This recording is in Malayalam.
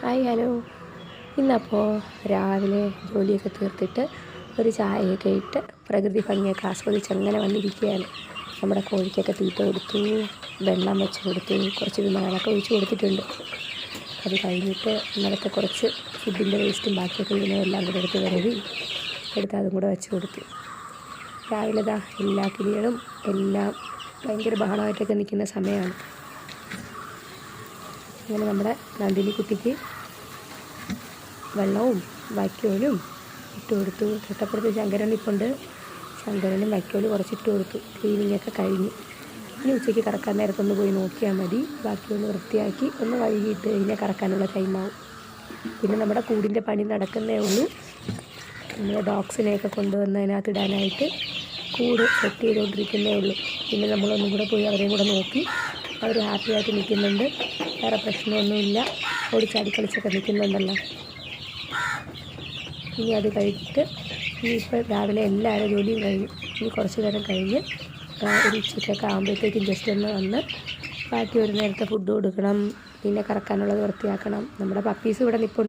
Hi hello. ഇന്നപ്പോൾ രാവിലെ ജോലിയൊക്കെ തീർത്തിട്ട് ഒരു ചായയൊക്കെ ഇട്ട് പ്രകൃതി ഭംഗിയൊക്കെ ആസ്വദിച്ച് അങ്ങനെ വന്നിരിക്കുകയാണ്. നമ്മുടെ കോഴിക്കൊക്കെ തീറ്റ കൊടുത്തു, വെള്ളം വെച്ച് കൊടുത്തു, കുറച്ച് വിമലകളൊക്കെ ഒഴിച്ച് കൊടുത്തിട്ടുണ്ട്. അത് കഴിഞ്ഞിട്ട് ഇന്നലത്തെ കുറച്ച് ഫുഡിൻ്റെ വേസ്റ്റും ബാക്കിയൊക്കെ എല്ലാം കൂടെ എടുത്ത് വിരവി എടുത്ത് അതും കൂടെ വെച്ച് കൊടുത്തു. രാവിലെ എല്ലാ കിളികളും എല്ലാം ഭയങ്കര ബഹളമായിട്ടൊക്കെ നിൽക്കുന്ന സമയമാണ്. അങ്ങനെ നമ്മുടെ നന്ദിനി കുട്ടിക്ക് വെള്ളവും വൈക്കോലും ഇട്ട് കൊടുത്തു. തൊട്ടപ്പുറത്ത് ശങ്കരൻ നിൽപ്പുണ്ട്. ശങ്കരനും വൈക്കോലും കുറച്ചിട്ട് കൊടുത്തു. ക്ലീനിങ്ങൊക്കെ കഴിഞ്ഞു. ഇനി ഉച്ചയ്ക്ക് കറക്കാൻ നേരത്തൊന്ന് പോയി നോക്കിയാൽ മതി. ബാക്കിയൊന്ന് വൃത്തിയാക്കി ഒന്ന് കഴുകിയിട്ട് കഴിഞ്ഞാൽ കറക്കാനുള്ള ടൈമാവും. പിന്നെ നമ്മുടെ കൂടിൻ്റെ പണി നടക്കുന്നേ ഉള്ളൂ. നമ്മൾ ഡോഗ്സിനെയൊക്കെ കൊണ്ടുവന്ന് അതിനകത്ത് ഇടാനായിട്ട് കൂട് സെറ്റ് ചെയ്തുകൊണ്ടിരിക്കുന്നേ ഉള്ളൂ. പിന്നെ നമ്മളൊന്നും കൂടെ പോയി അവരെയും കൂടെ നോക്കി. അവർ ഹാപ്പി ആയിട്ട് നിൽക്കുന്നുണ്ട്, വേറെ പ്രശ്നമൊന്നുമില്ല. ഓടിച്ചാടി കളിച്ചൊക്കെ നിൽക്കുന്നുണ്ടല്ലോ. ഇനി അത് കഴിഞ്ഞിട്ട് ഇനിയിപ്പോൾ രാവിലെ എല്ലാവരും ജോലിയും കഴിഞ്ഞു. ഇനി കുറച്ച് നേരം കഴിഞ്ഞ് ഒരു ഉച്ചയ്ക്കൊക്കെ ആകുമ്പോഴത്തേക്കും ജസ്റ്റ് ഒന്ന് വന്ന് ബാക്കി ഒരു നേരത്തെ ഫുഡ് കൊടുക്കണം. പിന്നെ കറക്കാനുള്ളത് വൃത്തിയാക്കണം. നമ്മുടെ പപ്പീസ് ഇവിടെ നിൽപ്പുണ്ട്.